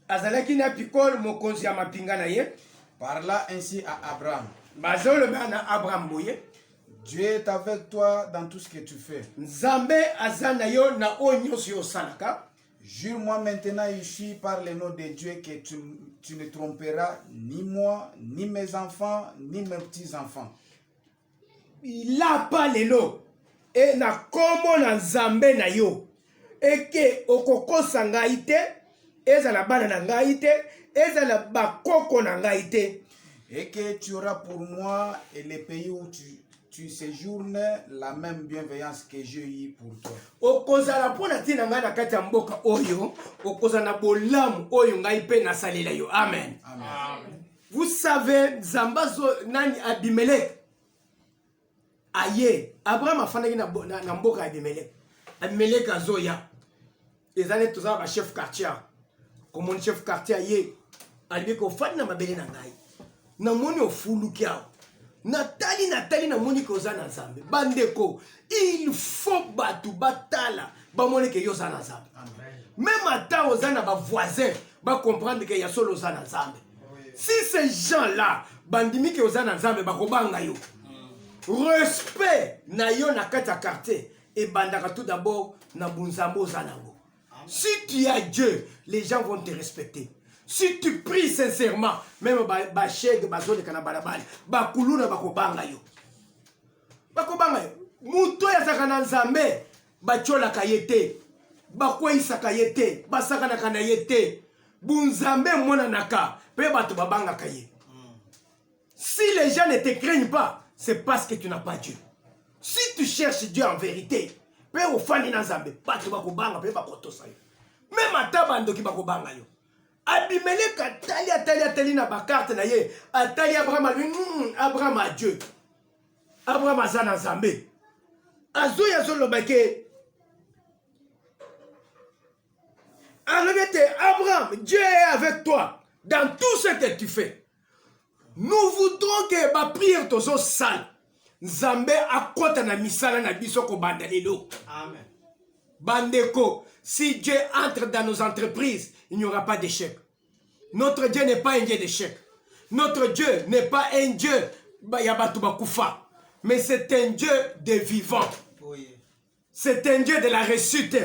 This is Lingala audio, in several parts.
azalaki na pikol mokonzi ya mapinga na ye. Parla ainsi à Abraham. Bazoloba na Abraham boye. Dieu est avec toi dans tout ce que tu fais. Nzambe azana yo na onyos yo salaka. Jure-moi maintenant ici par le nom de Dieu que tu ne tromperas ni moi, ni mes enfants, ni mes petits-enfants. Il a pas lelo. Et na komo na Nzambe na yo. Et que okokosa ngai te, ezala bana na ngai te, ezala bakoko na ngai te. Et que tu auras pour moi et les pays où tu séjournes la même bienveillance que j'ai eu pour toi. Okozala pona tina ngai na kati ya mboka oyo, okozala na bolamu oyo ngai pe na salela yo. Amen. Amen. Vous savez, Zambazo nani Abimelech. Aye, Abraham afandaki na mboka Abimelech. Abimelech azoya. Ezale tozala ba chef quartier. Comme mon chef quartier aye, alibi ko fandi na mabele na ngai. Na moni ofuluki awo. Natali na moni ko za na Nzambe. Bandeko, il faut batu batala ba moni ke yo za na Nzambe. Même ata ozana ba voisin ba comprendre que ya solo za na Nzambe. Si ces gens-là bandimi ke ozana Nzambe ba kobanga yo. Respect na yo na kati ya quartier et bandaka tout d'abord na bunzambo za nango. Si tu as Dieu, les gens vont te respecter. Si tu pries sincèrement, même ba chèque ba zone kana balabala, ba kuluna ba kobanga yo. Ba kobanga yo. Muto ya sakana Nzambe, ba chola kayete, ba kwisa kayete, ba sakana kana yete. Bunzambe mona naka, pe ba to babanga kaye. Si les gens ne te craignent pas, c'est parce que tu n'as pas Dieu. Si tu cherches Dieu en vérité, pe ofani na Nzambe, ba to ba kobanga pe ba kotosa yo. Même atabando ki ba kobanga yo. Abimelech atali na bakarte na ye, atali Abraham Abraham a Dieu. Abraham a zana Nzambe. Azoya zolobake. Abraham, Dieu est avec toi dans tout ce que tu fais. Nous voudrons que ma prière tozo sale. Nzambe akota na misala na biso ko bandalelo. Amen. Bandeko, si Dieu entre dans nos entreprises, il n'y aura pas d'échec. Notre Dieu n'est pas un Dieu d'échec. Notre Dieu n'est pas un Dieu Yabatubakufa, mais c'est un Dieu de vivant. C'est un Dieu de la réussite.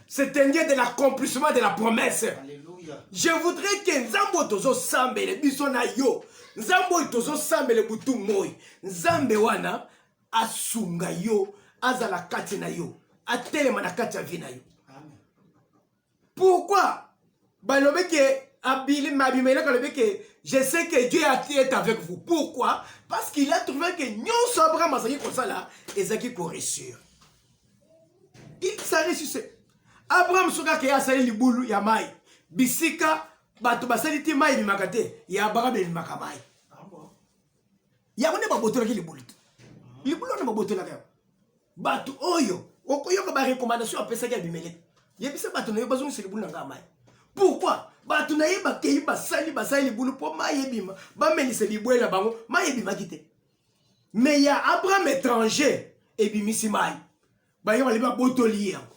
C'est un Dieu de l'accomplissement de la promesse. Alléluia. Je voudrais que Nzambo tozo sambe le bisona yo. Nzambo tozo sambe le butu moi. Nzambe wana asunga yo, azala kati na yo, atelema na kati ya vina yo. Pourquoi? Je sais que Dieu est avec vous. Pourquoi? Parce qu'il a trouvé que nous Abraham a comme ça là, et ça qui correspond. Il s'est ressuscité. Abraham soka ke asali libulu ya mai. Bisika batu basali ti mai bimakate, ya Abraham bimaka mai. Ya bone ba botola ki libulu. Libulu na ba botola ka. Batu oyo, okoyoka ba recommandation apesa ki Abimelech. Yebisa batu na yo bazongi libulu na nga mai. Pourquoi? Batu na yeba ke basali libulu po mai yebima. Ba menise libwela bango, mai yebima kite. Mais ya Abraham étranger et bimisi mai. Ba yo liba botoli yango.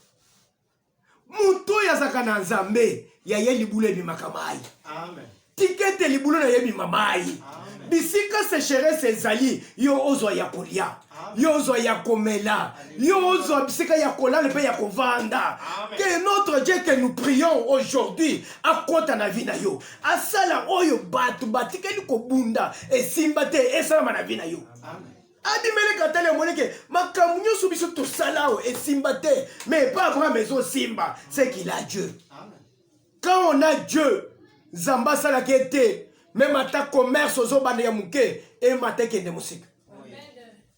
Muto ya zakana Nzambe ya ye libulu ebimaka mai. Amen. Tikete libulu na yebima mai. Amen. Bisika sécheresse ezali yo ozwa ya kolia. Yo ozwa ya komela. Yo ozwa bisika ya kolala pe ya kovanda. Que notre Dieu que nous prions aujourd'hui akota na vie na yo. Asala oyo batu batikeli kobunda esimba te esala na vie na yo. Amen. Abimelech atale moneke makambu nyoso biso to salao et simbate mais pas Abraham mezo simba c'est qu'il a Dieu. Amen. Quand on a Dieu Zamba sala kete même ata commerce ozo bande ya muke et mata kende musika.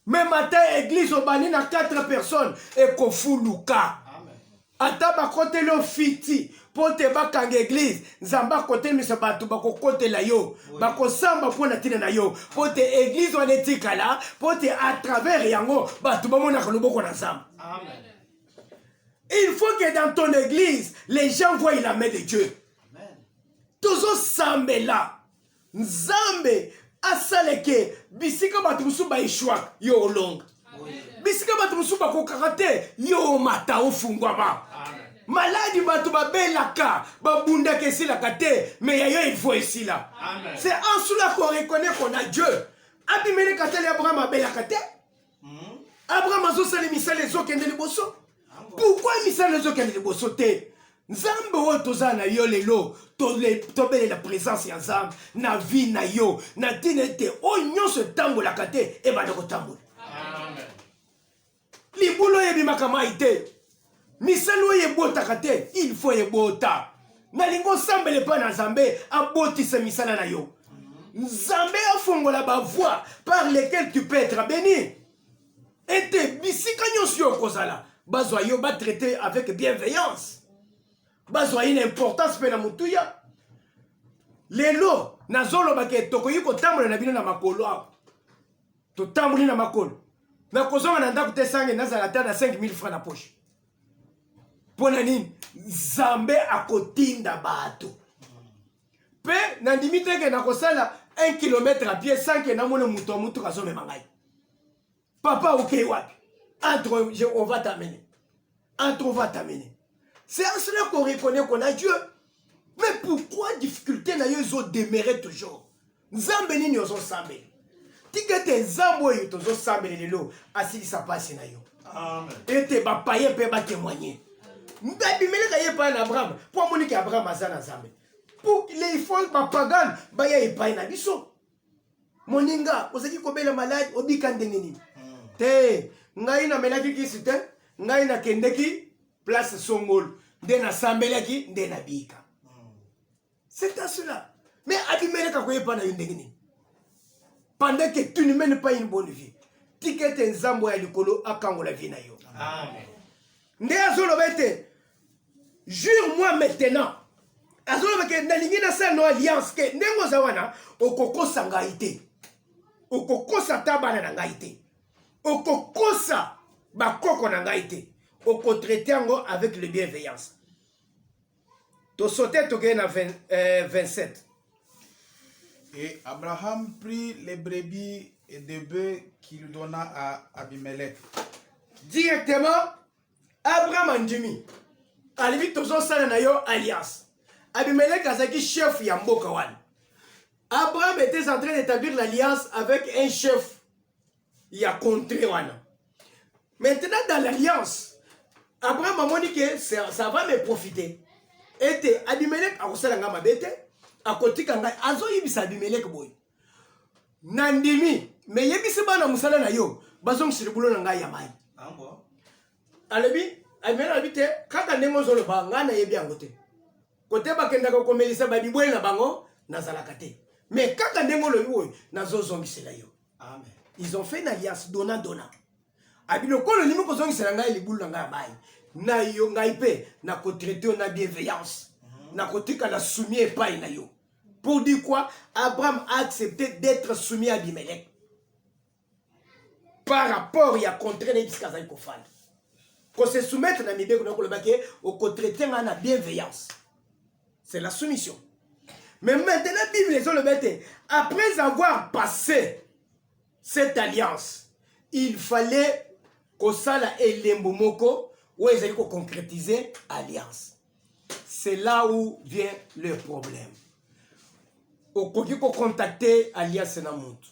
Même ata église obani na 4 personnes et kofuluka. Amen. Ata ba kote lo fiti pote bakanga église Zamba kote misa batu bako kote la yo bako samba pona tina na yo pote église on etika la pote à travers yango batu bamona koloboko na Nzambe. Amen. Il faut que dans ton église les gens voient la main de Dieu. Amen. Tozo sambe la Nzambe asaleke bisika batu musuba ishwa yo olonga. Bisika batu musuba ko karate yo mata ofungwama. Maladi bato babelaka, babunda kesi la kate, mais yayo il faut ici là. C'est en cela qu'on reconnaît qu'on a Dieu. Abimelech kateli Abraham abelaka te. Abraham azosala misala ezokende liboso. Pourquoi misala ezokende liboso te? Nzambe oyo toza na yo lelo, tobelela présence ya Nzambe na vie na yo, na tina ete oyo nyonso etambolaka te ebanda kotambola. Libulu ebimaka mai te. Misala oyo ebotaka te, il faut ebota. Nalingo sambele pa na Nzambe abotisa misala na yo. Nzambe afongola ba voie par lesquelles tu peux être béni. Ete bisika nyonso yo kozala, bazwa yo ba traiter avec bienveillance. Bazwa une importance pe na mutuya. Lelo nazolo bake tokoyi kotambola na bino na makolo awo. Totamboli na makolo. Na kozonga na ndako te sange nazala ta na 5000 francs na poche. Pona nini? Nzambe akotinda bato. Pe na ndimite ke na kosala 1 km à pied sans que na mone muto muto kazome mangai. Papa ok wapi? Entre on va t'amener. Entre on va t'amener. C'est en cela qu'on reconnaît qu'on a Dieu. Mais pourquoi difficulté na yo zo demeurer toujours? Nzambe nini ozo sambe? Tikete nzambo yo tozo sambe lelo asili sa passe na yo. Amen. Ete ba paye pe ba témoigner. Abimelech aye pa na Abraham. Pour monique Abraham azana nzambe. Pour les fonds papagan ba ya epai na biso. Moninga ozaki kobela malade obika ndenge nini? Te ngai na melaki kisite, ngai na kendeki place Songol, nde na sambelaki, nde na bika. C'est à cela. Mais Abimelech a koye pa na ndenge nini? Pendant que tu ne mènes pas une bonne vie, tikete nzambo ya likolo akangola vie na yo. Amen. Nde azolo bete, jure-moi maintenant. Azolo bete nalingi na sa no alliance ke ndengo zawana okokosa ngai te. Okokosa tabana na ngai te. Okokosa bakoko na ngai te. Okotraiter yango avec le bienveillance. To sauter toke na 27. Et Abraham prit les brebis et des bœufs qu'il donna à Abimelech. Directement, Abraham andimi. Alibi tozo sala na yo alliance. Abimelech azaki chef ya mboka wana. Abraham était en train d'établir l'alliance avec un chef ya contré wana. Maintenant dans l'alliance, Abraham a dit que ça va me profiter. Et Abimelech a reçu la gamme bête. A côté kanga azo yibisa Abimelech boy. Nandimi, mais yebisi bana musala na yo, bazong siribulo na ngai ya mai. Ambo. Alebi, Abimelech abite kaka ndemo zolo ba ngana yebi angote. Kote bakenda ko komelisa ba bibwe na bango na zalakate. Mais kaka ndemo lo yo nazo zongisela yo. Amen. Ils ont fait une alliance donnant. Abilo kolo limo ko zongisela ngai libulu na ngai ya mai. Na yo ngai pe na ko traiter na bienveillance. Na kotika la soumis epai na yo. Pour dire quoi? Abraham a accepté d'être soumis à Abimelech. Par rapport à contre les biskazai kofal. Qu'on se soumette na mibe ko le baké au traiter na bienveillance. C'est la soumission. Mais maintenant la Bible les le bête après avoir passé cette alliance, il fallait que ça la elembo moko ou ils allaient concrétiser alliance. C'est là où vient le problème. Au contacter alliance na monte.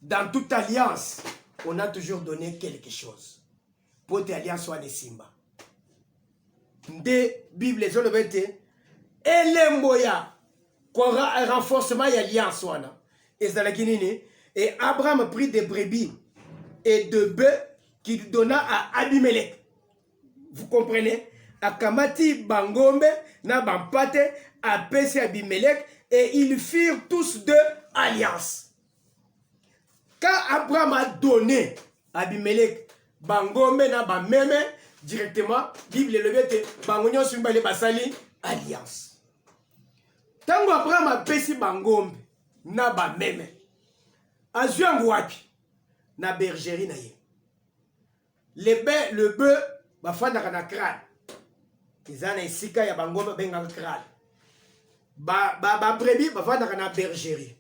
Dans toute alliance, on a toujours donné quelque chose. Pour que alliance soit des simba. Des Bibles les ont été elemboya renforcement de alliance wana. Et Abraham prit des brebis et de bœufs qu'il donna à Abimelech. Vous comprenez? Akamati bangombe na bampate apesi Abimelech et ils firent tous deux alliance. Quand Abraham a donné Abimelech bangombe na bameme directement, Bible le bete bangonyo sumbale basali alliance. Tango Abraham a pesi bangombe na bameme azwangu wapi na bergerie na ye. Le bœuf bafanda na crâne. Izana isika ya bangombe benga crâne. Ba brebis bafanda na bergerie.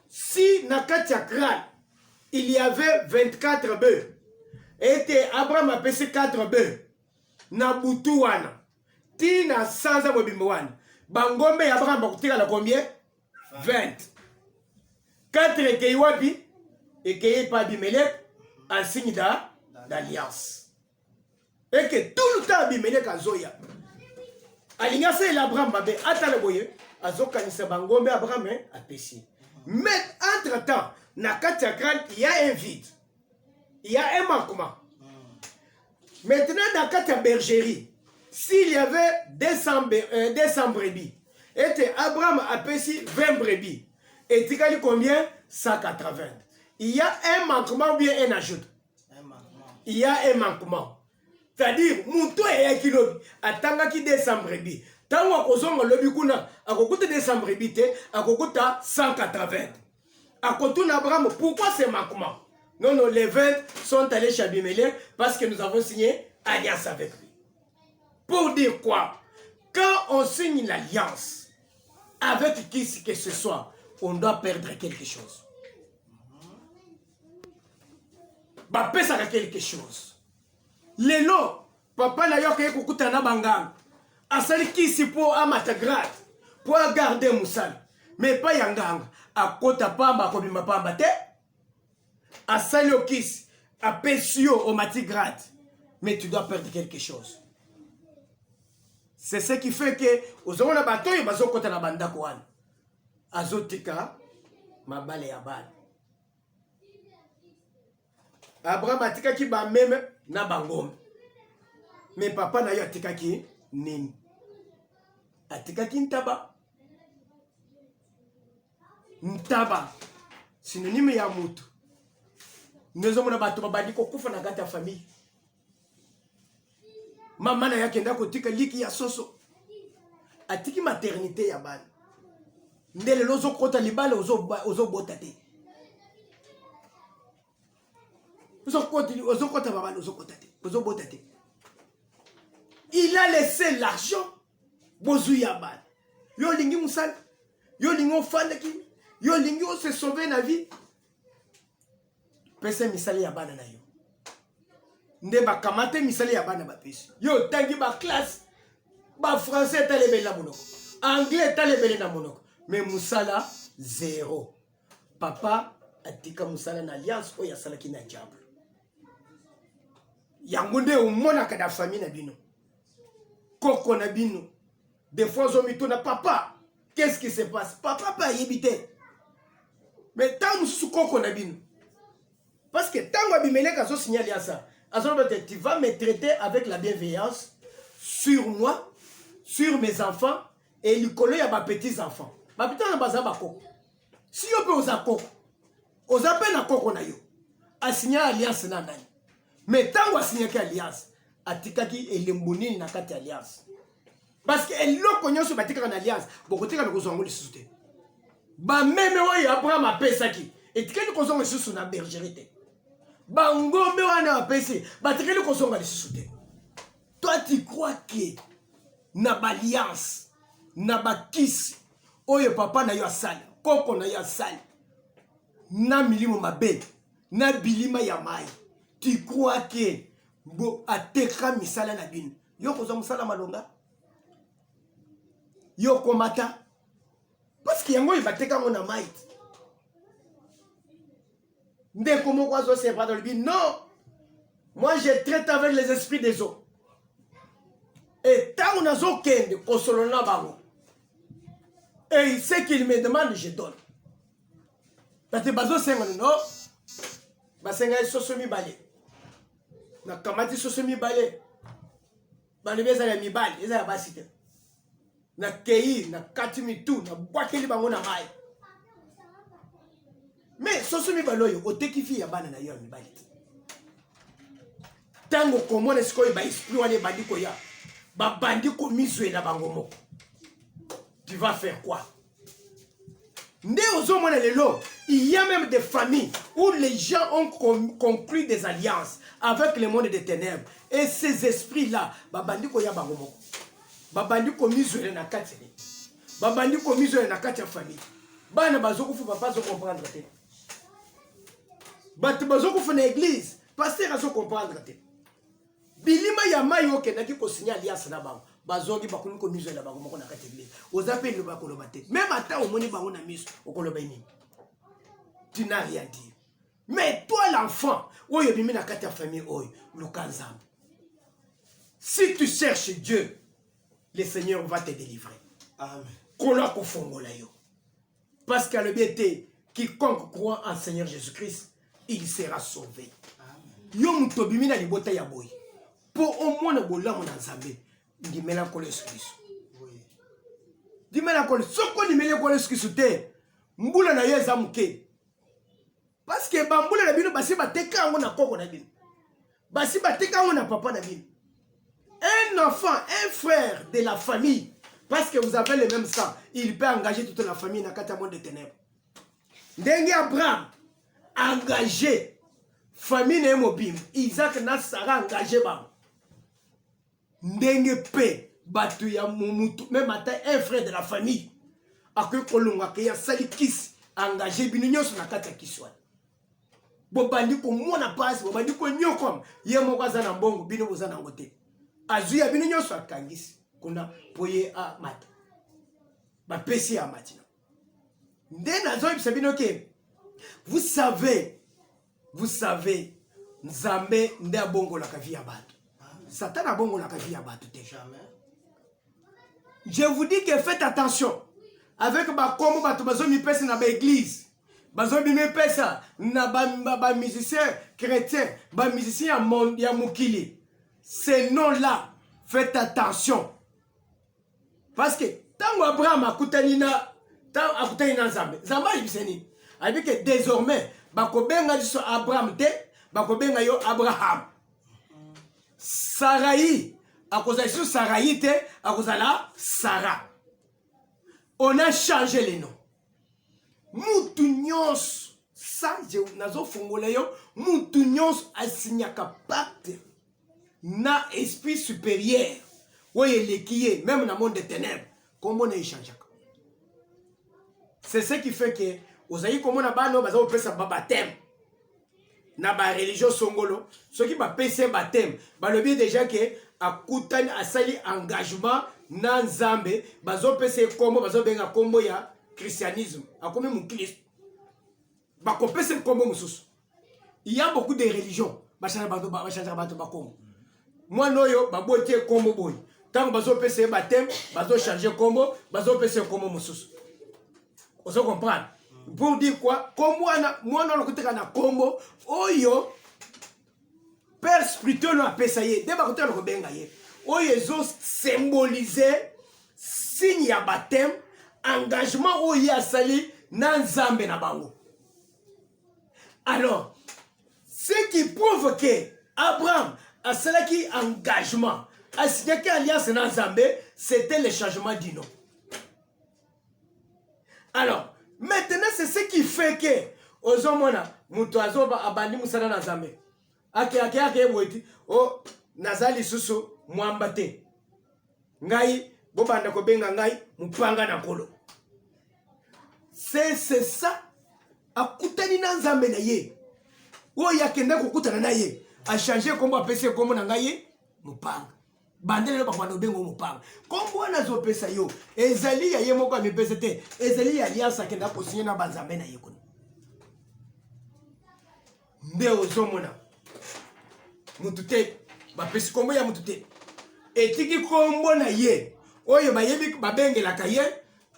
Si na kati ya crâne il y avait 24 bœufs et Abraham a pesi 4 bœufs. na butu wana tina sanza mobimbo wana bangombe ya Abraham bakutika la combien 20 4 ekei wapi ekei pa Abimelech en signe d'alliance et que tout le temps Abimelech azoya alinga se l'Abraham babe atale boye azokanisa bangombe Abraham apesi mais entre temps na kati ya crâne il y a un vide, il y a un manquement. Maintenant dans kati ya bergerie s'il y avait 200 brebis et Abraham apesi 20 brebis et tikali combien 180. Il y a un manquement ou bien un ajout. Il y a un manquement. C'est-à-dire, Moutou et Ekilobi, attanga ki 200 brebis. Tango akozonga lobi kuna, akokuta 200 brebis te, akokuta 180. Akotuna Abraham, pourquoi ce manquement? Non, non, les 20 sont allés chez Abimelech parce que nous avons signé alliance avec lui. Pour dire quoi? Quand on signe l'alliance avec qui que ce soit, on doit perdre quelque chose. Bapesaka quelque chose. Lelo, papa na yo ke kokutana banganga. Asali kisi po amata grade pour garder musala. Mais pas yanganga. Akota pamba kobima pamba te. Asali okisi apesio au mati grade. Mais tu dois perdre quelque chose. C'est ce qui fait que ozongo na batoyi bazokota na bandako wana. Azotika mabale ya bale. Abraham atikaki ba meme na bangombe. Mais papa na yo atikaki nini? Atikaki ntaba. Ntaba. Synonyme ya mutu. Nezo mona bato babadi ko kufa na kati ya famille. Mama na yake ndako tika liki ya soso. Atiki maternité ya bana. Ndele lozo kota libale ozo bota te. Il a laissé l'argent. Bozuyaban. Yo lingi musal. Yo lingi ofandaki. Yo lingi o se sauver na vie. Pese misali ya bana na yo. Nde ba kamate misali ya bana ba pesi. Yo tangi ba classe. Ba français talebele na monoko. Anglais talebele na monoko. Mais musala zéro. Papa atika musala na alliance o ya salaki na diable. Yangonde umona kada famille na bino. Koko na bino. Des fois omito na papa. Qu'est-ce qui se passe? Papa pas yébité. Mais tant sous koko na bino. Parce que tant Abimelech a signalé à ça. Tu vas me traiter avec la bienveillance sur moi, sur mes enfants et l'école à mes petits enfants. Ma petite na baza ba koko. Si on peut osa koko. Osa pe na koko na yo. A signé alliance na nani. Mais tant qu'on signe alliance, atikaki elemboni na kati alliance. Parce que eloko konyoso batika na alliance, bokotika na kozongo lisusu. Ba meme oyo Abraham apesaki, etikeli kozongo lisusu na bergerie te. Ba ngombe wana apesi, batikeli kozongo lisusu. Toi tu crois que na alliance, na bakisi oyo papa na yo asali, koko na yo asali, na milimo mabe, na bilima ya mai. Tu crois que bo ateka misala na bino yo kozo musala malonga yo komata parce que yango ibateka ngona might nde komo kwazo c'est pas dans le bin. Non, moi je traite avec les esprits des eaux et tant on a zo kende kosolona bango et ce qu'il me demande je donne. Parce que bazo senga no basenga sosomi balé na kamati sosomi balé bali beza ya mibali eza ya basite na kei na katimi tu na bwakeli bango na mai. Mais sosomi baloyo otekifi ya bana na yo mibali tango komone sikoyi ba esprit wane bandiko ya ba bandiko mizwe na bango moko. Tu vas faire quoi? Il y a même des familles où les gens ont conclu des alliances avec le monde des ténèbres. Et ces esprits-là, babandiko ya bangomo. Babandiko mizwe na kati. Babandiko mizwe na kati ya famille. Bana bazoko fu papa zo comprendre te. Bat bazoko fu na église, pasteur azo comprendre te. bilima ya mai okendaki kosigner alliance na bango bazongi bakomi komizwela bango moko na kati ya église oza mpe liloba koloba te même ata omoni bango na miso okoloba nini tu n'as rien dit mais toi l'enfant oyo bimi na kati ya famille oyo luka nzambe si tu cherches Dieu le Seigneur va te délivrer Amen. Kola kofongola yo parce qu'à le biété quiconque croit en Seigneur Jésus-Christ il sera sauvé yo muto bimi na libota ya boy po omona bolamu na nzambe ndimela ko Yesu Kristo ndimela ko soko ndimela ko Yesu Kristo te mbula na yo eza muke parce que bambula na bino basi bateka ngo na koko na bino basi bateka ngo na papa na bino un enfant un frère de la famille parce que vous avez le même sang il peut engager toute la famille na kata monde de ténèbres ndenge Abraham engagé famille na mobim Isaac na Sarah engagé ba ndenge pe batu ya mumutu même ata un frère de la famille akoki kolonga ke ya sali kisi engagé bino nyonso na kati ya kiswa bobandi komona pasi bobandi konyokoma ye moko aza na mbongo bino boza nango te azwi ya bino nyonso akangisi kuna poye a mata bapesi ya matina nde nazoyebisa bino ke vous savez nzambe nde abongolaka vi ya bato Satan abongolaka vi ya bato te jamais. Je vous dis que faites attention avec bakomo bato bazomipesa na baeglise bazomipesa na bamusicien chrétien bamusicien ya mokili ces noms là faites attention parce que tango Abraham akutani na nzambe nzambe ayebiseni ayebi ke désormais bakobenga liso Abraham te bakobenga yo Abraham Sarai akozala liso Sarai te akozala Sarah. On a changé les noms mutu nyonso ça nazo fongola yo mutu nyonso asignaka pacte na esprit supérieur oye lekiye même na monde des ténèbres comment on échange. C'est ce qui fait que ozayi komona bano baza opesa baptême na ba religion songolo ceux qui bapesa baptême balobi déjà que akutani asali engagement na nzambe bazopesa kombo bazobenga kombo ya christianisme akomi mukristo bakopesa kombo mususu. Il y a beaucoup de religions bachanga bato bakombo mwana oyo babotie kombo boy tango bazopesa baptême bazochanger kombo bazopesa kombo mususu. On se comprend. Pour dire quoi? Comme moi, on a na combo, oyo, père spirituel no apesaye, deba kote no benga ye. Oyo zo symboliser signe ya baptême, engagement oyo asali na nzambe na bango. Alors, ce qui prouve que Abraham a salaki engagement, a signé alliance na nzambe, c'était le changement du nom. Alors, maintenant, c'est ce qui fait que, ozomona, mutuazo abandi musana na zambe. Ake weti, o nazali susu mwambate. Ngai, bobanda kobenga ngai, mupanga na kolo. C'est ça. Akutani na nzambe na ye. O yakenda kukutana na ye. A changer kombo apese kombo na ngai, mupanga. Bandele ba kwano bengo mupanga kombo na zo pesa yo ezali ya ye moko amepesa te ezali ya alliance kenda kosigner na banzambe na yekoni nde ozomona mutute ba pesi kombo ya mutute etiki kombo na ye oyo bayebi babengela ka ye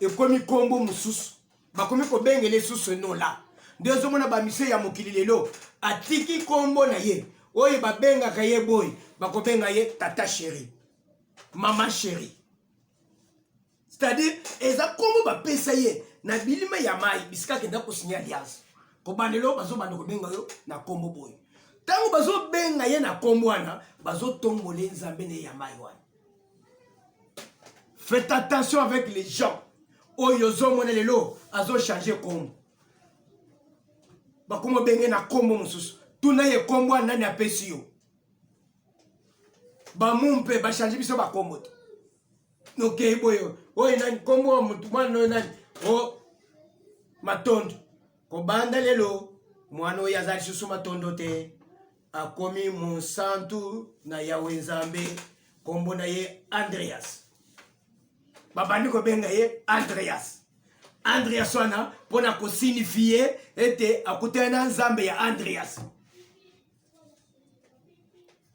ekomi kombo mususu bakomi ko bengele susu no la nde ozomona ba mise ya mokili lelo atiki kombo na ye oyo babenga ka ye boy bakobenga ye tata chérie maman chérie c'est-à-dire eza kombo bapesa ye na bilima ya mai bisika kenda kosigner alliance ko bandelo bazo bando ko benga yo na kombo boy tango bazo benga ye na kombo wana bazo tongole nzambe ne ya mai wana. Faites attention avec les gens oyo zomona lelo azo changer kombo bakomo benge na kombo mususu tuna ye kombo nani apesi yo ba mumpe ba changer biso ba kombo okay boyo oyo nani kombo mutu mwana nani o matondo ko banda lelo mwana oyo azali susu matondo te akomi monsantu na Yawe Nzambe kombo na ye Andreas. Babandi ko benga ye Andreas. Andreas wana pona ko signifier ete akutana Nzambe ya Andreas.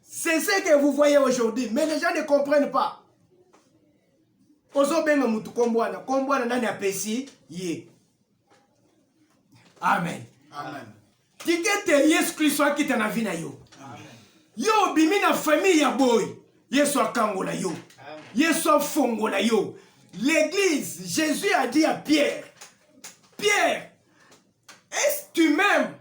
C'est ce que vous voyez aujourd'hui, mais les gens ne comprennent pas. Ozo benga mutu kombwana nani apesi ye. Amen. Amen. Tikete Yesu Kristo akita na vina yo. Amen. Yo bimi na famille ya boy. Yesu akangola yo. Yesu afongola yo. L'église, Jésus a dit à Pierre, Pierre, est-ce que tu m'aimes?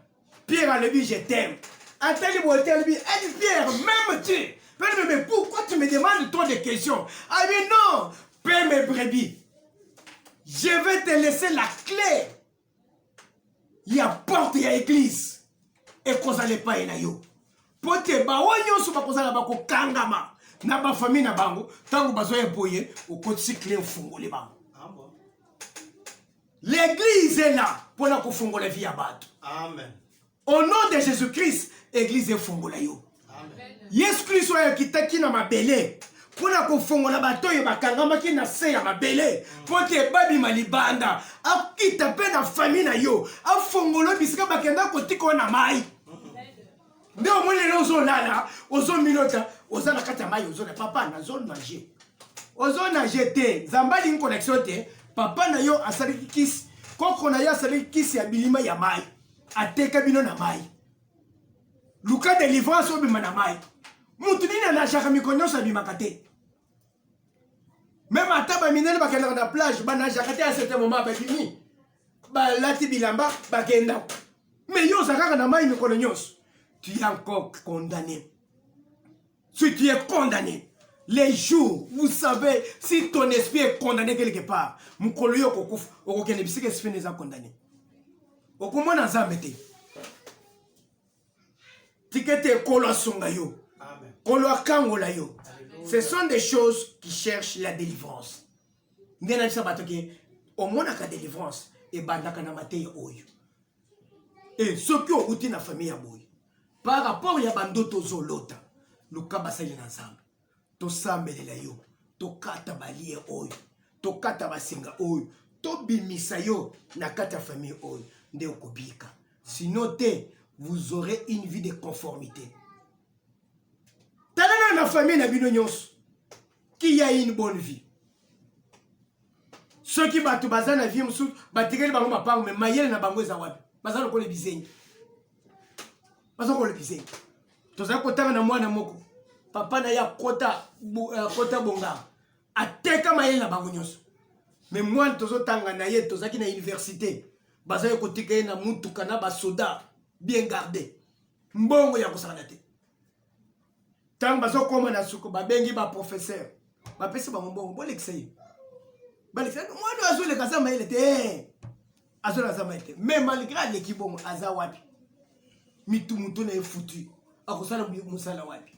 Pierre a dit, je t'aime. Attends, Pierre, m'aimes-tu? Mais pourquoi tu me demandes trop de questions? Ah mais non, paie mes brebis. Je vais te laisser la clé. Il y a porte, il y a église. Et qu'on s'allait pas y yo. Pote ba wanyo su ba kozala ba ko kangama. Na ba famille na bango, tango bazoye boye, au côté clé fungole bango. L'église est là pour la konfongola vie à bato. Amen. Au nom de Jésus-Christ, église est fongola yo. Amen. Yesu Christ oya kitaki na mabele. Pour la konfongola bato yo bakangama ki na se ya mabele. Pote babi malibanda, akita pe na famille na yo. Afongolo bisika bakenda kotiko na mai. Nde au moins les ozo lala, ozo minota, ozo na kata mai, ozo na papa na zone nager. Ozo nager te, zambali une connexion te, papa na yo asali kisi, koko na yo asali kisi ya bilima ya mai, ateka bino na mai. Luka délivrance obima na mai. Mutu nini na jaka mikonyo sa bima kate. Même ataba minene bakenda na plage, ba na jaka te à certain moment ba bimi. Ba lati bilamba bakenda. Mais yo zakaka na mai mikono nyonso. Tu es encore condamné. Si tu es condamné, les jours, vous savez, si ton esprit est condamné quelque part, mon collègue au Kenya, c'est que l'esprit n'est pas condamné. Au comment on a mis Tikete kolo songayo, kolo kangola yo. Ce sont des choses qui cherchent la délivrance. Ndena sabato ke au moins la délivrance et bandaka na mateya oyo. Et ceux qui ont outi na famille ya boy. Par rapport à bandoto zolota, luka basali na nzambe. To sambelela yo, to kata balie oyo, to kata basinga oyo, to bimisa yo na kata famille oyo, nde okobika. Sinon te, vous aurez une vie de conformité. Talana na famille na bino nyonso, qui a une bonne vie. Ceux qui batu bazana vie msou, batikeli bango mapango mais mayele na bango eza wapi? Bazana ko le bizenyi. Bazako le bizenyi. Tozali kotanga na mwana moko. Papa na ya kota bonga. Ateka mayele na bango nyonso. Mais mwana tozotanga na ye tozaki na université. Bazali kotika ye na mutuka na basoda bien gardé. Mbongo ya kosala te. Tant bazo koma na suko babengi ba professeur. Ba pesi ba mbongo bo lexay. Ba lexay mwana azo le kasa mayele te. Azo la zama te. Mais malgré l'équipe bon aza wapi. Mitumuto na foutu. Akosala musala wapi.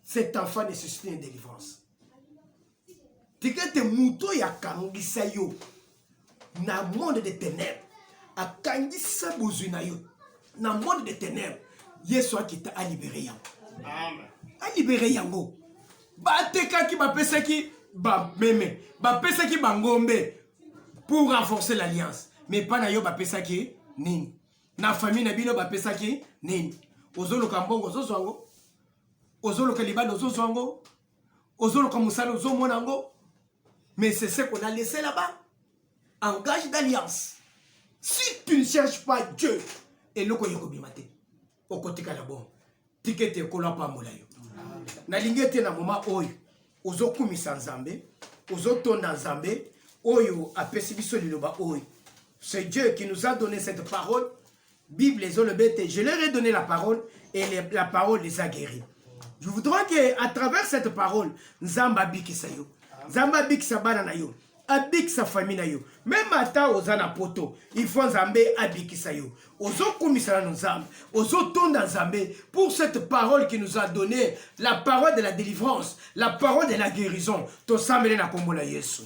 Cet enfant nécessite une délivrance. Tikete muto ya kangisa yo na monde de ténèbres. Akangisa bozuna yo na monde de ténèbres. Yesu akita a libéré yango. Amen. A libéré yango. Ba teka ki ba pesaki ba meme. Ba pesaki bangombe pour renforcer l'alliance. Mais pas na yo ba pesaki nini. Na famille na bino ba pesaki nini. Ozolo kambongo zozwango. Ozolo kalibano zozwango. Ozolo kamusalo zomonango. Mais c'est ce qu'on a laissé là-bas. Engage d'alliance. Si tu ne cherches pas Dieu, et le koyoko bimate. Au côté kalabo. Tikete kola pa molayo. Na lingete na moma oyo. Ozo kumisa nzambe. Ozo tona nzambe. Oyo apesi biso liloba oyo. C'est Dieu qui nous a donné cette parole. Bible les olebete. Je leur ai donné la parole et la parole les a guéris. Je voudrais qu'à travers cette parole, Nzamba bikisa yo. Nzamba bikisa bana na yo. Abikisa famille na yo. Même ata ozana poto, il faut Nzambe abikisa yo. Ozo kumisa na Nzambe, ozo tonda Nzambe pour cette parole qui nous a donné la parole de la délivrance, la parole de la guérison. To sambele na kombo na Yesu.